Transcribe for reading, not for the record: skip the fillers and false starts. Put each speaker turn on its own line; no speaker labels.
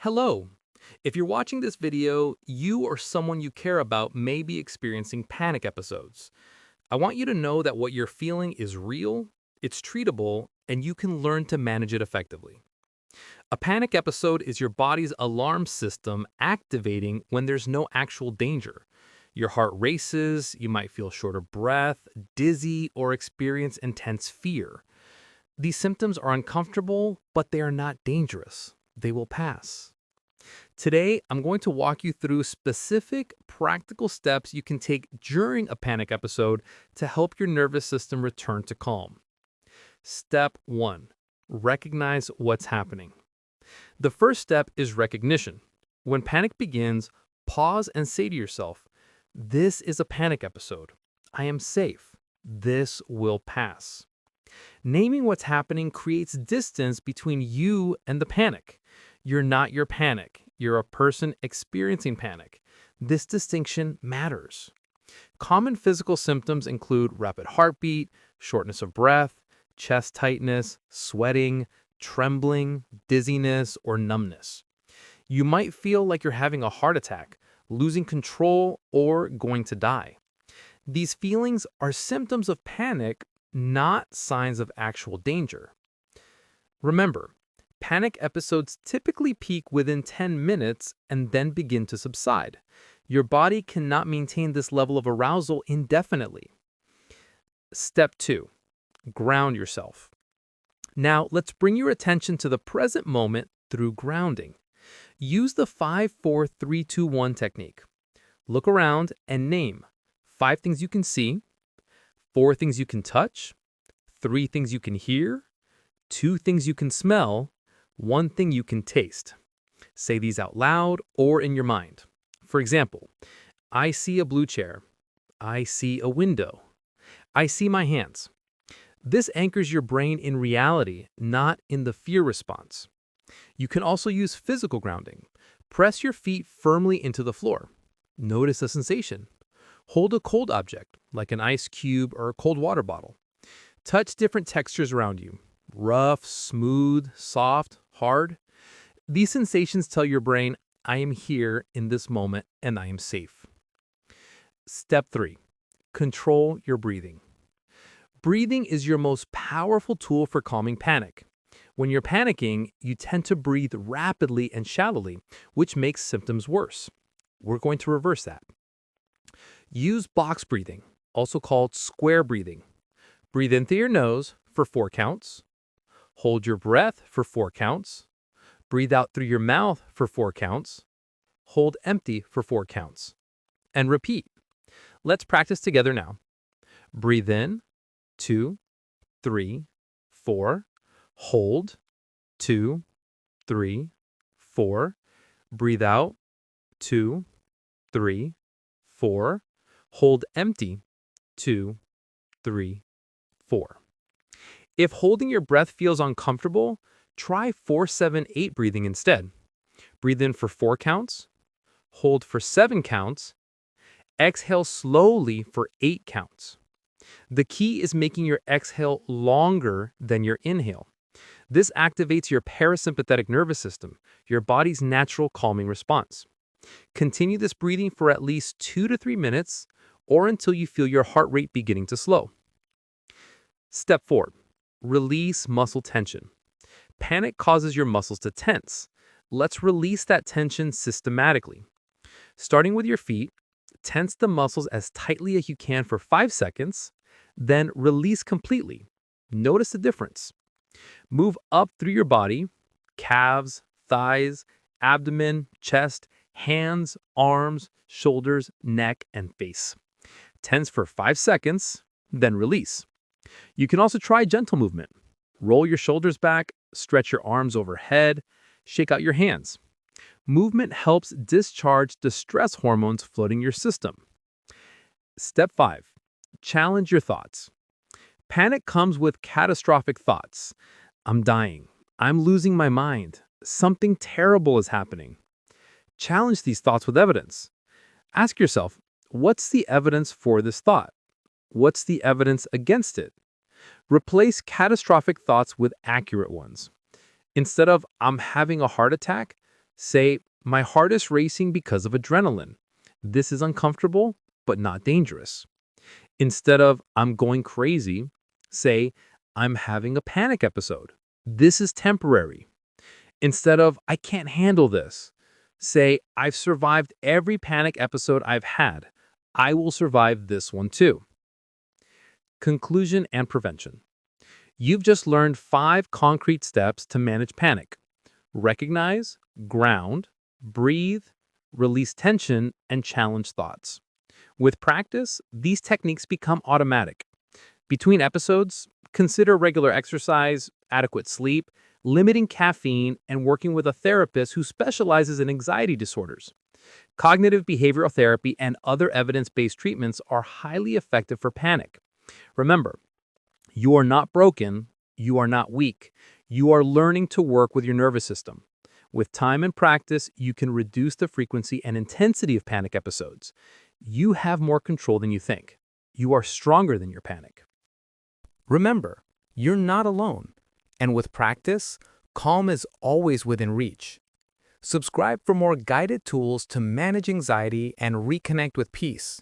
Hello. If you're watching this video, you or someone you care about may be experiencing panic episodes. I want you to know that what you're feeling is real, it's treatable, and you can learn to manage it effectively. A panic episode is your body's alarm system activating when there's no actual danger. Your heart races, you might feel short of breath, dizzy, or experience intense fear. These symptoms are uncomfortable, but they are not dangerous. They will pass. Today, I'm going to walk you through specific practical steps you can take during a panic episode to help your nervous system return to calm. Step 1. Recognize what's happening. The first step is recognition. When panic begins, pause and say to yourself, "This is a panic episode. I am safe. This will pass." Naming what's happening creates distance between you and the panic. You're not your panic. You're a person experiencing panic. This distinction matters. Common physical symptoms include rapid heartbeat, shortness of breath, chest tightness, sweating, trembling, dizziness, or numbness. You might feel like you're having a heart attack, losing control, or going to die. These feelings are symptoms of panic, not signs of actual danger. Remember, panic episodes typically peak within 10 minutes and then begin to subside. Your body cannot maintain this level of arousal indefinitely. Step 2. Ground yourself. Now, let's bring your attention to the present moment through grounding. Use the 5-4-3-2-1 technique. Look around and name 5 things you can see, 4 things you can touch, 3 things you can hear, 2 things you can smell, 1 thing you can taste. Say these out loud or in your mind. For example, I see a blue chair. I see a window. I see my hands. This anchors your brain in reality, not in the fear response. You can also use physical grounding. Press your feet firmly into the floor. Notice the sensation. Hold a cold object, like an ice cube or a cold water bottle. Touch different textures around you. Rough, smooth, soft, hard. These sensations tell your brain, I am here in this moment and I am safe. Step 3. Control your breathing. Breathing is your most powerful tool for calming panic. When you're panicking, you tend to breathe rapidly and shallowly, which makes symptoms worse. We're going to reverse that. Use box breathing, also called square breathing. Breathe in through your nose for 4 counts. Hold your breath for 4 counts. Breathe out through your mouth for 4 counts. Hold empty for 4 counts. And repeat. Let's practice together now. Breathe in, 2, 3, 4. Hold, 2, 3, 4. Breathe out, 2, 3, 4. Hold empty, 2, 3, 4. If holding your breath feels uncomfortable, try 4-7-8 breathing instead. Breathe in for 4 counts, hold for 7 counts, exhale slowly for 8 counts. The key is making your exhale longer than your inhale. This activates your parasympathetic nervous system, your body's natural calming response. Continue this breathing for at least 2 to 3 minutes or until you feel your heart rate beginning to slow. Step 4. Release muscle tension. Panic causes your muscles to tense. Let's release that tension systematically. Starting with your feet, tense the muscles as tightly as you can for 5 seconds, then release completely. Notice the difference. Move up through your body, calves, thighs, abdomen, chest, hands, arms, shoulders, neck, and face. Tense for 5 seconds, then release. You can also try gentle movement. Roll your shoulders back, stretch your arms overhead, shake out your hands. Movement helps discharge the stress hormones flooding your system. Step 5. Challenge your thoughts. Panic comes with catastrophic thoughts. I'm dying. I'm losing my mind. Something terrible is happening. Challenge these thoughts with evidence. Ask yourself, what's the evidence for this thought? What's the evidence against it? Replace catastrophic thoughts with accurate ones. Instead of, I'm having a heart attack, Say, my heart is racing because of adrenaline. This is uncomfortable, but not dangerous. Instead of I'm going crazy, say I'm having a panic episode. This is temporary. Instead of I can't handle this, say I've survived every panic episode I've had. I will survive this one too. Conclusion and prevention. You've just learned 5 concrete steps to manage panic. Recognize, ground, breathe, release tension, and challenge thoughts. With practice, these techniques become automatic. Between episodes, consider regular exercise, adequate sleep, limiting caffeine, and working with a therapist who specializes in anxiety disorders. Cognitive behavioral therapy and other evidence-based treatments are highly effective for panic. Remember, you are not broken, you are not weak. You are learning to work with your nervous system. With time and practice, you can reduce the frequency and intensity of panic episodes. You have more control than you think. You are stronger than your panic.
Remember, you're not alone, and with practice, calm is always within reach. Subscribe for more guided tools to manage anxiety and reconnect with peace.